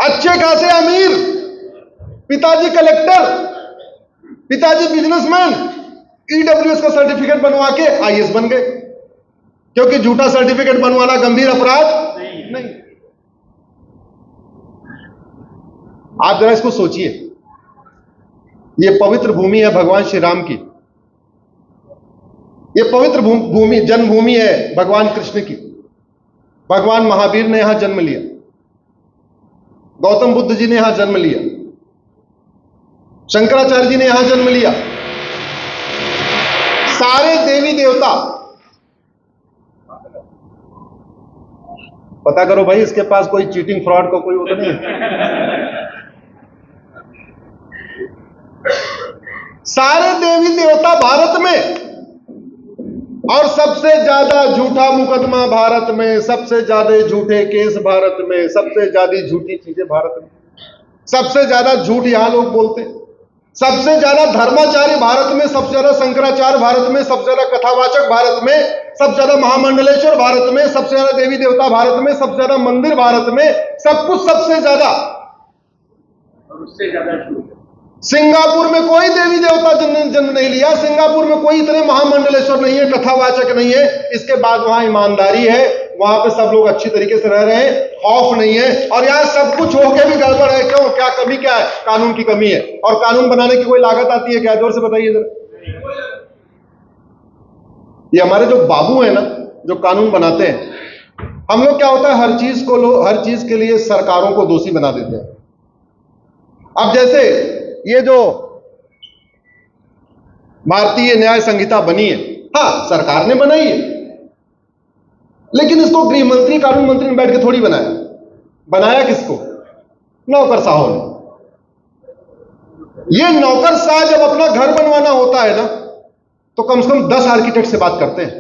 अच्छे खासे अमीर, पिताजी कलेक्टर, पिताजी बिजनेसमैन, ईडब्ल्यूएस का सर्टिफिकेट बनवा के आईएएस बन गए, क्योंकि झूठा सर्टिफिकेट बनवाना गंभीर अपराध नहीं। आप जरा इसको सोचिए, ये पवित्र भूमि है भगवान श्री राम की, ये पवित्र भूमि, जन्मभूमि है भगवान कृष्ण की। भगवान महावीर ने यहां जन्म लिया, गौतम बुद्ध जी ने यहां जन्म लिया, शंकराचार्य जी ने यहां जन्म लिया। सारे देवी देवता, पता करो भाई इसके पास कोई चीटिंग फ्रॉड का कोई वो तो नहीं है। सारे देवी देवता भारत में, और सबसे ज्यादा झूठा मुकदमा भारत में, सबसे ज्यादा झूठे केस भारत में, सबसे ज्यादा झूठी चीजें भारत में, सबसे ज्यादा झूठ यहां लोग बोलते, सबसे ज्यादा धर्माचार्य भारत में, सबसे ज्यादा शंकराचार्य भारत में, सबसे ज्यादा कथावाचक भारत में, सबसे ज्यादा महामंडलेश्वर भारत में, सबसे ज्यादा देवी देवता भारत में, सबसे ज्यादा मंदिर भारत में, सब कुछ सबसे ज्यादा, और उससे ज्यादा झूठ। सिंगापुर में कोई देवी देवता जन्म नहीं लिया, सिंगापुर में कोई इतने महामंडलेश्वर नहीं है, कथावाचक नहीं है, इसके बाद वहां ईमानदारी है, वहां पे सब लोग अच्छी तरीके से रह रहे हैं, खौफ नहीं है, और यहां सब कुछ होके भी गड़बड़ है। क्यों? क्या कमी क्या है? कानून की कमी है। और कानून बनाने की कोई लागत आती है क्या? जोर से बताइए जरा। ये हमारे जो बाबू है ना, जो कानून बनाते हैं, हम लोग क्या होता है, हर चीज के लिए सरकारों को दोषी बना देते हैं। अब जैसे ये जो भारतीय न्याय संहिता बनी है, हाँ सरकार ने बनाई है, लेकिन इसको गृह मंत्री, कानून मंत्री ने बैठ के थोड़ी बनाया। बनाया किसको? नौकरशाहों ने। ये नौकरशाह जब अपना घर बनवाना होता है ना, तो कम से कम 10 आर्किटेक्ट से बात करते हैं।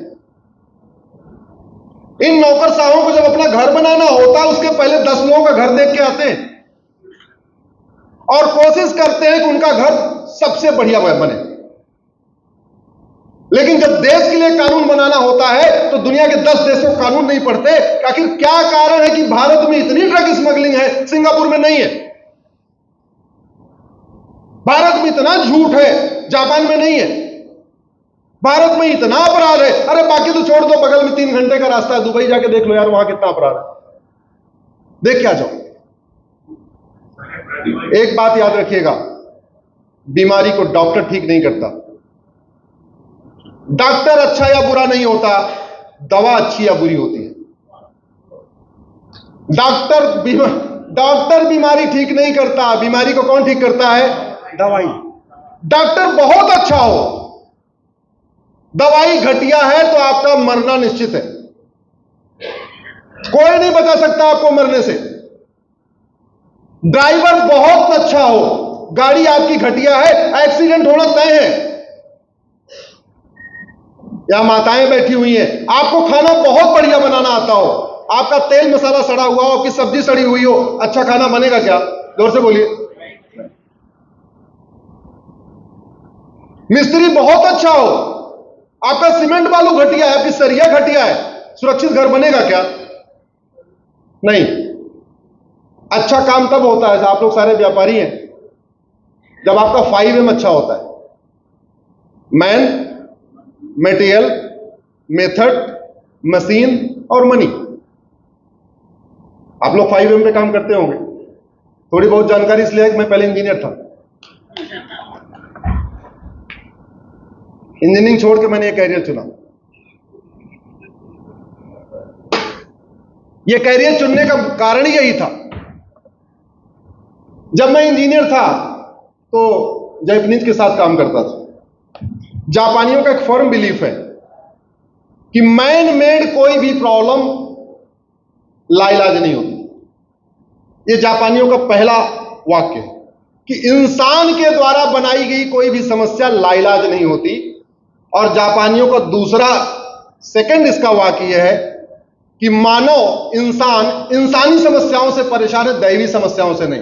इन नौकरशाहों को जब अपना घर बनाना होता है, उसके पहले 10 लोगों का घर देख के आते हैं और कोशिश करते हैं कि उनका घर सबसे बढ़िया बने। लेकिन जब देश के लिए कानून बनाना होता है तो दुनिया के 10 देशों कानून नहीं पढ़ते। आखिर क्या कारण है कि भारत में इतनी ड्रग स्मगलिंग है, सिंगापुर में नहीं है? भारत में इतना झूठ है, जापान में नहीं है। भारत में इतना अपराध है, अरे बाकी तो छोड़ दो, बगल में 3 घंटे का रास्ता है, दुबई जाके देख लो यार, वहां कितना अपराध है, देख के आ जाओ। एक बात याद रखिएगा, बीमारी को डॉक्टर ठीक नहीं करता। डॉक्टर अच्छा या बुरा नहीं होता, दवा अच्छी या बुरी होती है। डॉक्टर बीमारी ठीक नहीं करता, बीमारी को कौन ठीक करता है? दवाई। डॉक्टर बहुत अच्छा हो, दवाई घटिया है तो आपका मरना निश्चित है। कोई नहीं बचा सकता आपको मरने से। ड्राइवर बहुत अच्छा हो, गाड़ी आपकी घटिया है, एक्सीडेंट होना तय है। यहां माताएं बैठी हुई हैं, आपको खाना बहुत बढ़िया बनाना आता हो, आपका तेल मसाला सड़ा हुआ हो, आपकी सब्जी सड़ी हुई हो, अच्छा खाना बनेगा क्या? जोर से बोलिए। मिस्त्री बहुत अच्छा हो, आपका सीमेंट बालू घटिया है, आपकी सरिया घटिया है, सुरक्षित घर बनेगा क्या? नहीं। अच्छा काम तब होता है, आप लोग सारे व्यापारी हैं, जब आपका 5M अच्छा होता है। मैन, मटेरियल, मेथड, मशीन और मनी। आप लोग 5M पे काम करते होंगे। थोड़ी बहुत जानकारी इसलिए है कि मैं पहले इंजीनियर था। इंजीनियरिंग छोड़ के मैंने ये कैरियर चुना। ये कैरियर चुनने का कारण यही था। जब मैं इंजीनियर था तो जापानीज के साथ काम करता था। जापानियों का एक फर्म बिलीफ है कि मैन मेड कोई भी प्रॉब्लम लाइलाज नहीं होती। ये जापानियों का पहला वाक्य है कि इंसान के द्वारा बनाई गई कोई भी समस्या लाइलाज नहीं होती। और जापानियों का दूसरा सेकंड इसका वाक्य यह है कि मानव इंसान इंसानी समस्याओं से परेशान है, दैवी समस्याओं से नहीं।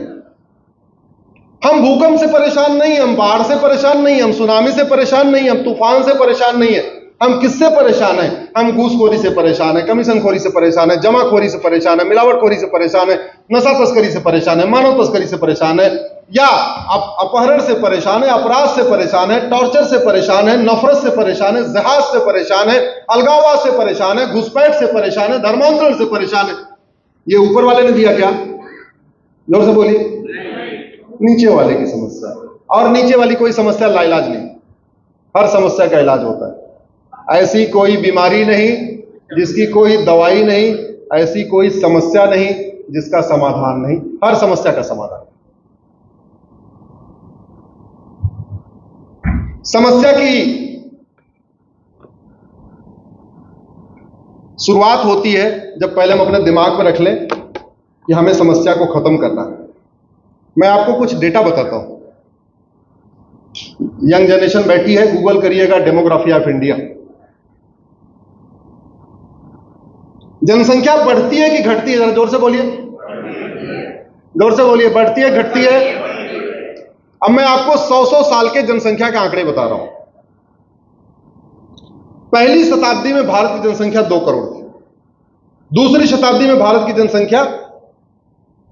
हम भूकंप से परेशान नहीं, हम बाढ़ से परेशान नहीं, हम सुनामी से परेशान नहीं, हम तूफान से परेशान नहीं है। हम किससे परेशान हैं? हम घूसखोरी से परेशान हैं, कमीशनखोरी से परेशान है, जमाखोरी से परेशान है, मिलावटखोरी से परेशान है, नशा तस्करी से परेशान है, मानव तस्करी से परेशान है, या अपहरण से परेशान है, अपराध से परेशान है, टॉर्चर से परेशान है, नफरत से परेशान है, जहाज से परेशान है, अलगाववाद से परेशान है, घुसपैठ से परेशान है, धर्मांतरण से परेशान है। ये ऊपर वाले ने दिया क्या? जोर से बोलिए। नीचे वाले की समस्या, और नीचे वाली कोई समस्या लाइलाज नहीं, हर समस्या का इलाज होता है। ऐसी कोई बीमारी नहीं जिसकी कोई दवाई नहीं, ऐसी कोई समस्या नहीं जिसका समाधान नहीं, हर समस्या का समाधान। समस्या की शुरुआत होती है जब पहले हम अपने दिमाग में रख लें कि हमें समस्या को खत्म करना है। मैं आपको कुछ डेटा बताता हूं। यंग जनरेशन बैठी है, गूगल करिएगा डेमोग्राफी ऑफ इंडिया। जनसंख्या बढ़ती है कि घटती है? जरा जोर से बोलिए, जोर से बोलिए। बढ़ती है, घटती है? अब मैं आपको 100 साल के जनसंख्या के आंकड़े बता रहा हूं। पहली शताब्दी में भारत की जनसंख्या 2 करोड़ थी। दूसरी शताब्दी में भारत की जनसंख्या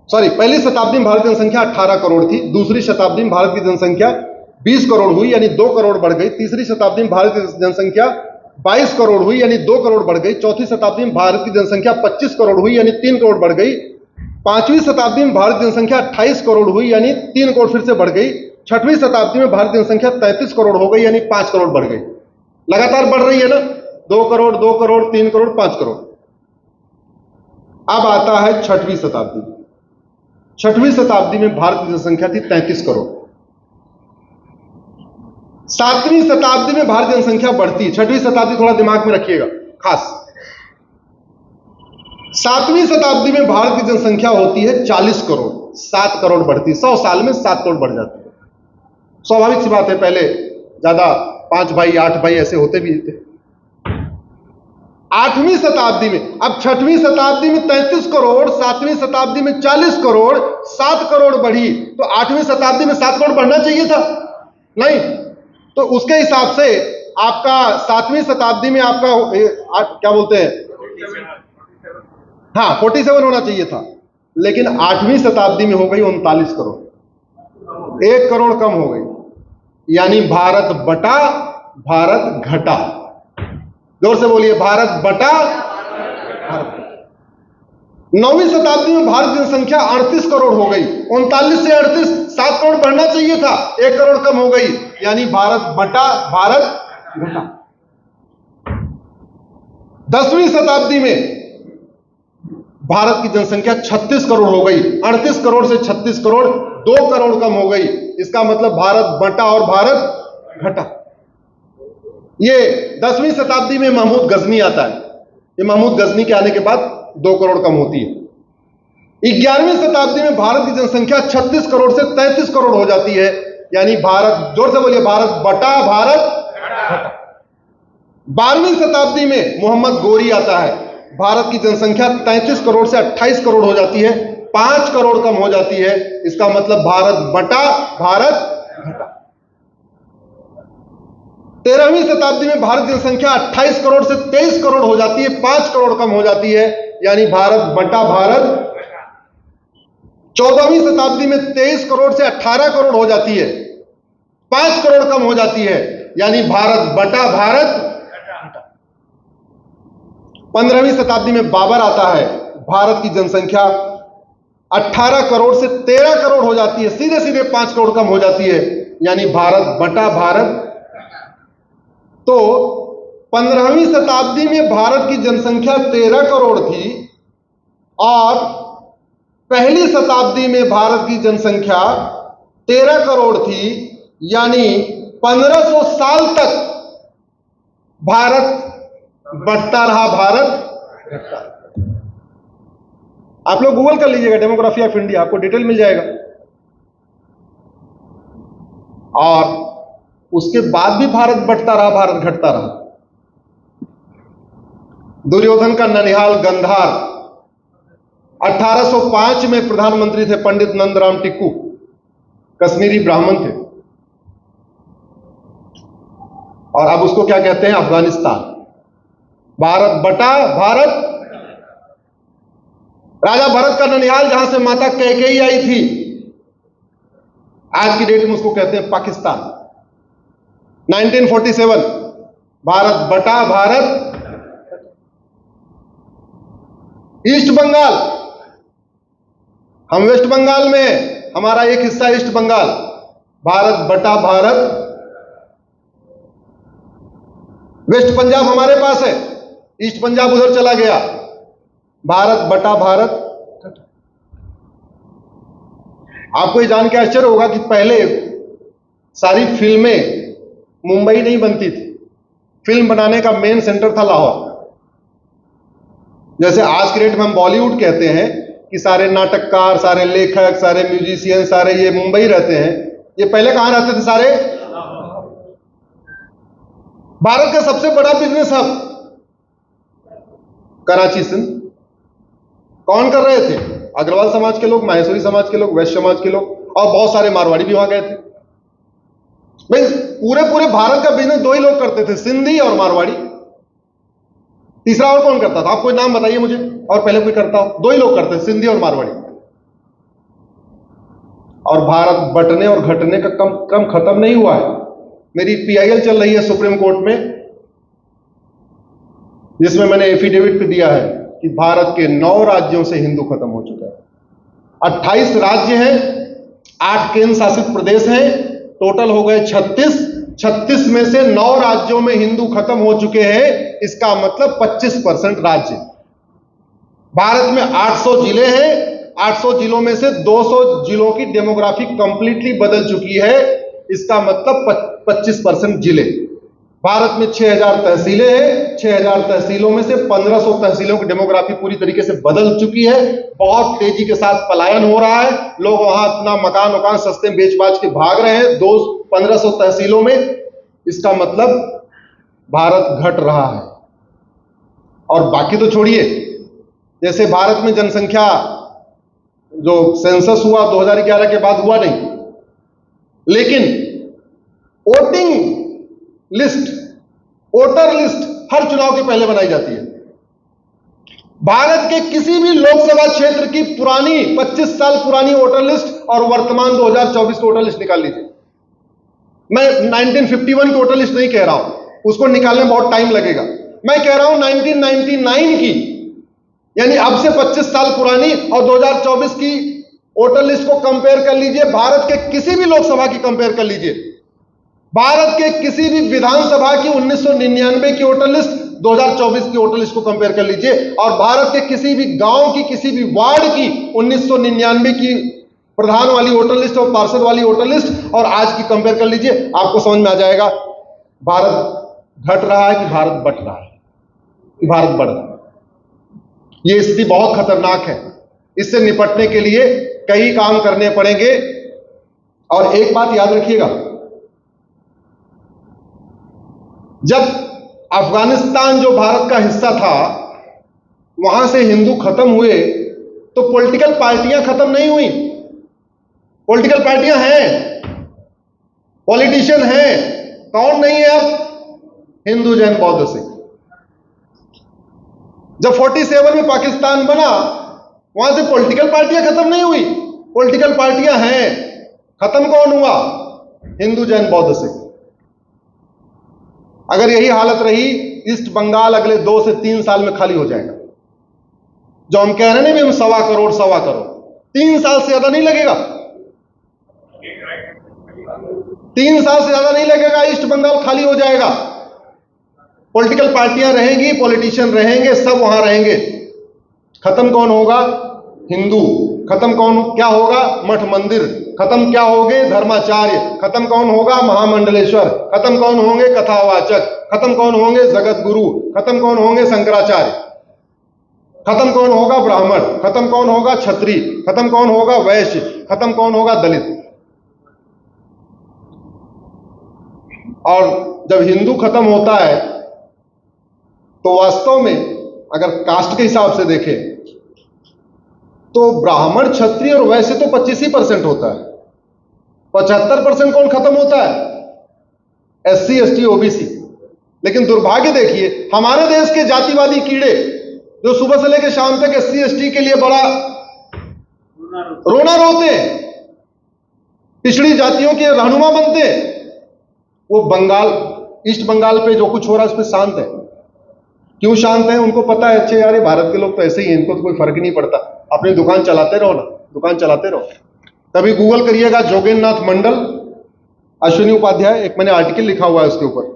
पहली शताब्दी में भारत की जनसंख्या 18 करोड़ थी। दूसरी शताब्दी में भारत की जनसंख्या 20 करोड़ हुई, यानी 2 करोड़ बढ़ गई। तीसरी शताब्दी में भारत की जनसंख्या 22 करोड़ हुई, यानी 2 करोड़ बढ़ गई। चौथी शताब्दी में भारत की जनसंख्या 25 करोड़ हुई, यानी 3 करोड़ बढ़ गई। पांचवी शताब्दी में भारत की जनसंख्या 28 करोड़ हुई, यानी 3 करोड़ फिर से बढ़ गई। छठवीं शताब्दी में भारत की जनसंख्या 33 करोड़ हो गई, यानी 5 करोड़ बढ़ गई। लगातार बढ़ रही है ना, 2 करोड़, 2 करोड़, 3 करोड़, 5 करोड़। अब आता है छठवीं शताब्दी। छठवीं शताब्दी में भारत की जनसंख्या थी 33 करोड़। सातवीं शताब्दी में भारत की जनसंख्या बढ़ती। छठवीं शताब्दी थोड़ा दिमाग में रखिएगा खास। सातवीं शताब्दी में भारत की जनसंख्या होती है 40 करोड़। 7 करोड़ बढ़ती, 100 साल में 7 करोड़ बढ़ जाती है। स्वाभाविक सी बात है, पहले ज्यादा 5 भाई 8 भाई ऐसे होते भी थे। आठवीं शताब्दी में, अब छठवीं शताब्दी में 33 करोड़, सातवीं शताब्दी में 40 करोड़, 7 करोड़ बढ़ी। तो आठवीं शताब्दी में 7 करोड़ बढ़ना चाहिए था? नहीं। तो उसके हिसाब से आपका सातवीं शताब्दी में आपका क्या बोलते हैं, 47 होना चाहिए था। लेकिन आठवीं शताब्दी में हो गई 39 करोड़, 1 करोड़ कम हो गई। यानी भारत बटा, भारत घटा। जोर से बोलिए, भारत बटा, भारत। 9वीं शताब्दी में भारत की जनसंख्या 38 करोड़ हो गई। 39 से 38, 7 करोड़ बढ़ना चाहिए था, 1 करोड़ कम हो गई। यानी भारत बटा, भारत घटा। 10वीं शताब्दी में भारत की जनसंख्या 36 करोड़ हो गई। 38 करोड़ से 36 करोड़, 2 करोड़ कम हो गई। इसका मतलब भारत बटा और भारत घटा। ये 10वीं शताब्दी में महमूद गजनी आता है। ये महमूद गजनी के आने के बाद 2 करोड़ कम होती है। 11वीं शताब्दी में भारत की जनसंख्या 36 करोड़ से 33 करोड़ हो जाती है। यानी भारत, जोर से बोलिए, भारत बटा, भारत घटा। 12वीं शताब्दी में मोहम्मद गोरी आता है। भारत की जनसंख्या 33 करोड़ से 28 करोड़ हो जाती है, 5 करोड़ कम हो जाती है। इसका मतलब भारत बटा, भारत घटा। 13वीं शताब्दी में भारत की जनसंख्या 28 करोड़ से 23 करोड़ हो जाती है, 5 करोड़ कम हो जाती है। यानी भारत बटा, भारत। 14वीं शताब्दी में 23 करोड़ से 18 करोड़ हो जाती है, 5 करोड़ कम हो जाती है। यानी भारत बटा, भारत। 15वीं शताब्दी में बाबर आता है। भारत की जनसंख्या 18 करोड़ से 13 करोड़ हो जाती है, सीधे सीधे 5 करोड़ कम हो जाती है। यानी भारत बटा, भारत। तो 15वीं शताब्दी में भारत की जनसंख्या 13 करोड़ थी और पहली शताब्दी में भारत की जनसंख्या 13 करोड़ थी। यानी 1500 साल तक भारत बढ़ता रहा, भारत घटता। आप लोग गूगल कर लीजिएगा डेमोग्राफी ऑफ इंडिया, आपको डिटेल मिल जाएगा। और उसके बाद भी भारत बढ़ता रहा, भारत घटता रहा। दुर्योधन का ननिहाल गंधार, 1805 में प्रधानमंत्री थे पंडित नंदराम टिक्कू, कश्मीरी ब्राह्मण थे। और अब उसको क्या कहते हैं? अफगानिस्तान। भारत बटा भारत। राजा भरत का ननिहाल, जहां से माता कैकेयी आई थी, आज की डेट में उसको कहते हैं पाकिस्तान। 1947 भारत बटा भारत। ईस्ट बंगाल, हम वेस्ट बंगाल में हैं, हमारा एक हिस्सा ईस्ट बंगाल। भारत बटा भारत। वेस्ट पंजाब हमारे पास है, ईस्ट पंजाब उधर चला गया। भारत बटा भारत। आपको ये जान के आश्चर्य होगा कि पहले सारी फिल्में मुंबई नहीं बनती थी। फिल्म बनाने का मेन सेंटर था लाहौर। जैसे आज के डेट में हम बॉलीवुड कहते हैं कि सारे नाटककार, सारे लेखक, सारे म्यूजिशियन, सारे ये मुंबई रहते हैं। ये पहले कहां रहते थे सारे? भारत का सबसे बड़ा बिजनेस हब कराची सिंध। कौन कर रहे थे? अग्रवाल समाज के लोग, माहेश्वरी समाज के लोग, वैश्य समाज के लोग, और बहुत सारे मारवाड़ी भी वहां गए थे। भाई पूरे भारत का बिजनेस दो ही लोग करते थे, सिंधी और मारवाड़ी। तीसरा और कौन करता था? आप कोई नाम बताइए मुझे, और पहले कोई करता हो? दो ही लोग करते, सिंधी और मारवाड़ी। और भारत बंटने और घटने का क्रम खत्म नहीं हुआ है। मेरी पीआईएल चल रही है सुप्रीम कोर्ट में, जिसमें मैंने एफिडेविट पे दिया है कि भारत के 9 राज्यों से हिंदू खत्म हो चुका है। 28 राज्य हैं, 8 केंद्र शासित प्रदेश हैं, टोटल हो गए 36। 36 में से 9 राज्यों में हिंदू खत्म हो चुके हैं। इसका मतलब 25% राज्य। भारत में 800 जिले हैं, 800 जिलों में से 200 जिलों की डेमोग्राफी कंप्लीटली बदल चुकी है। इसका मतलब 25% जिले। भारत में 6000 तहसीलें हैं, 6000 तहसीलों में से 1500 तहसीलों की डेमोग्राफी पूरी तरीके से बदल चुकी है। बहुत तेजी के साथ पलायन हो रहा है, लोग वहां अपना मकान सस्ते में बेच बाच के भाग रहे हैं 1500 तहसीलों में। इसका मतलब भारत घट रहा है। और बाकी तो छोड़िए, जैसे भारत में जनसंख्या जो सेंसस हुआ 2011 के बाद हुआ नहीं, लेकिन वोटिंग लिस्ट, वोटर लिस्ट हर चुनाव के पहले बनाई जाती है। भारत के किसी भी लोकसभा क्षेत्र की पुरानी 25 साल पुरानी वोटर लिस्ट और वर्तमान 2024 की वोटर लिस्ट निकाल लीजिए। मैं 1951 की वोटर लिस्ट नहीं कह रहा हूं, उसको निकालने में बहुत टाइम लगेगा। मैं कह रहा हूं 1999 की, यानी अब से 25 साल पुरानी और 2024 की वोटर लिस्ट को कंपेयर कर लीजिए। भारत के किसी भी लोकसभा की कंपेयर कर लीजिए। भारत के किसी भी विधानसभा की 1999 की वोटर लिस्ट 2024 की वोटर लिस्ट को कंपेयर कर लीजिए, और भारत के किसी भी गांव की, किसी भी वार्ड की 1999 की प्रधान वाली वोटर लिस्ट और पार्षद वाली वोटर लिस्ट और आज की कंपेयर कर लीजिए। आपको समझ में आ जाएगा भारत घट रहा है कि भारत बढ़ रहा है, कि भारत बढ़ रहा है। यह स्थिति बहुत खतरनाक है। इससे निपटने के लिए कई काम करने पड़ेंगे। और एक बात याद रखिएगा, जब अफगानिस्तान जो भारत का हिस्सा था वहां से हिंदू खत्म हुए, तो पॉलिटिकल पार्टियां खत्म नहीं हुई। पॉलिटिकल पार्टियां हैं, पॉलिटिशियन हैं। कौन नहीं है अब? हिंदू, जैन, बौद्ध, सिख। जब 47 में पाकिस्तान बना, वहां से पॉलिटिकल पार्टियां खत्म नहीं हुई, पॉलिटिकल पार्टियां हैं। खत्म कौन हुआ? हिंदू, जैन, बौद्ध, सिख। अगर यही हालत रही, ईस्ट बंगाल अगले 2 से 3 साल में खाली हो जाएगा। जो हम कह रहे हैं ना, हम 1.25 करोड़, 3 साल से ज्यादा नहीं लगेगा। 3 साल से ज्यादा नहीं लगेगा, ईस्ट बंगाल खाली हो जाएगा। पॉलिटिकल पार्टियां रहेंगी, पॉलिटिशियन रहेंगे, सब वहां रहेंगे। खत्म कौन होगा? हिंदू। खत्म कौन क्या होगा? मठ मंदिर। खत्म क्या होंगे? धर्माचार्य। खत्म कौन होगा? महामंडलेश्वर। खत्म कौन होंगे? कथावाचक। खत्म कौन होंगे? जगत गुरु। खत्म कौन होंगे? शंकराचार्य। खत्म कौन होगा? ब्राह्मण। खत्म कौन होगा? क्षत्रिय। खत्म कौन होगा? वैश्य। खत्म कौन होगा? दलित। और जब हिंदू खत्म होता है तो वास्तव में अगर कास्ट के हिसाब से देखें तो ब्राह्मण, क्षत्रिय और वैश्य तो 25% होता है। 75% कौन खत्म होता है? SC, ST, OBC। लेकिन दुर्भाग्य देखिए, हमारे देश के जातिवादी कीड़े जो सुबह से लेकर शाम तक SC ST के लिए बड़ा रोना रोते, पिछड़ी जातियों के रहनुमा बनते, वो बंगाल, ईस्ट बंगाल पे जो कुछ हो रहा है उस पर शांत है। क्यों शांत है? उनको पता है, अच्छे यार ये भारत के लोग तो ऐसे ही हैं, इनको तो कोई फर्क नहीं पड़ता, अपनी दुकान चलाते रहो ना, दुकान चलाते रहो। तभी गूगल करिएगा जोगेंद्रनाथ मंडल, अश्विनी उपाध्याय, एक मैंने आर्टिकल लिखा हुआ है उसके ऊपर।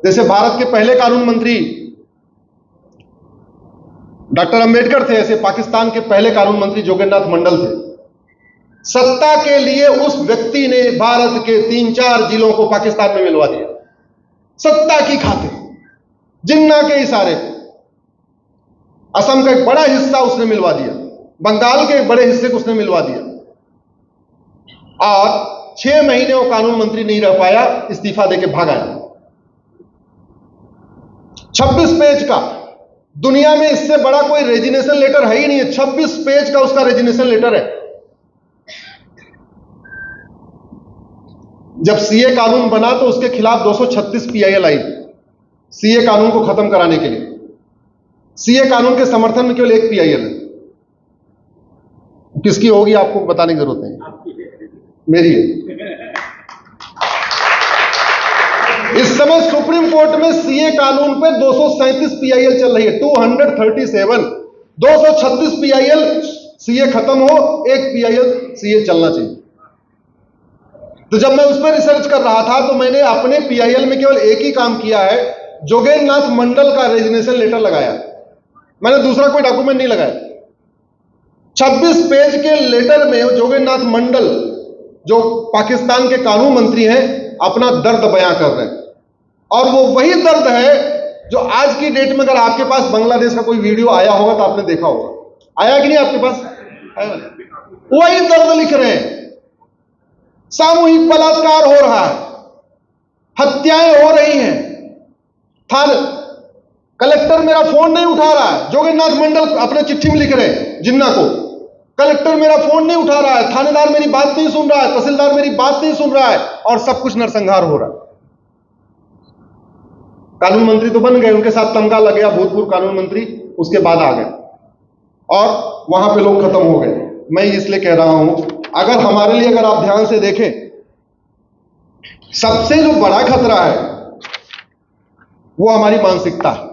जैसे भारत के पहले कानून मंत्री डॉक्टर अंबेडकर थे, ऐसे पाकिस्तान के पहले कानून मंत्री जोगेंद्रनाथ मंडल थे। सत्ता के लिए उस व्यक्ति ने भारत के 3-4 जिलों को पाकिस्तान में मिलवा दिया, सत्ता की खातिर, जिन्ना के इशारे पे। असम का एक बड़ा हिस्सा उसने मिलवा दिया, बंगाल के एक बड़े हिस्से को उसने मिलवा दिया, और 6 महीने वो कानून मंत्री नहीं रह पाया, इस्तीफा देके भाग आया। 26 पेज का, दुनिया में इससे बड़ा कोई रेजिग्नेशन लेटर है ही नहीं है, 26 पेज का उसका रेजिग्नेशन लेटर है। जब सीए कानून बना तो उसके खिलाफ 236 PIL आई, सीए कानून को खत्म कराने के लिए। सीए कानून के समर्थन में केवल 1 PIL है। किसकी होगी आपको बताने की जरूरत नहीं, मेरी है। इस समय सुप्रीम कोर्ट में सीए कानून पे 237 PIL चल रही है, 237। 236 PIL सीए खत्म हो, 1 PIL सीए चलना चाहिए। तो जब मैं उस पर रिसर्च कर रहा था तो मैंने अपने PIL में केवल एक ही काम किया है, जोगेंद्रनाथ मंडल का रेजिग्नेशन लेटर लगाया, मैंने दूसरा कोई डॉक्यूमेंट नहीं लगाया। 26 पेज के लेटर में जोगेंद्रनाथ मंडल, जो पाकिस्तान के कानून मंत्री हैं, अपना दर्द बयां कर रहे हैं। और वो वही दर्द है जो आज की डेट में अगर आपके पास बांग्लादेश का कोई वीडियो आया होगा तो आपने देखा होगा। आया कि नहीं आपके पास? वही दर्द लिख रहे हैं। सामूहिक बलात्कार हो रहा है, हत्याएं हो रही हैं, कलेक्टर मेरा फोन नहीं उठा रहा है, जोगेंद्रनाथ मंडल अपने चिट्ठी में लिख रहे हैं जिन्ना को, कलेक्टर मेरा फोन नहीं उठा रहा है, थानेदार मेरी बात नहीं सुन रहा है, तहसीलदार मेरी बात नहीं सुन रहा है, और सब कुछ नरसंहार हो रहा है। कानून मंत्री तो बन गए, उनके साथ तमगा लग गया, भूतपूर्व कानून मंत्री उसके बाद आ गए और वहां पे लोग खत्म हो गए। मैं इसलिए कह रहा हूं, अगर हमारे लिए, अगर आप ध्यान से देखें, सबसे जो बड़ा खतरा है वो हमारी मानसिकता है।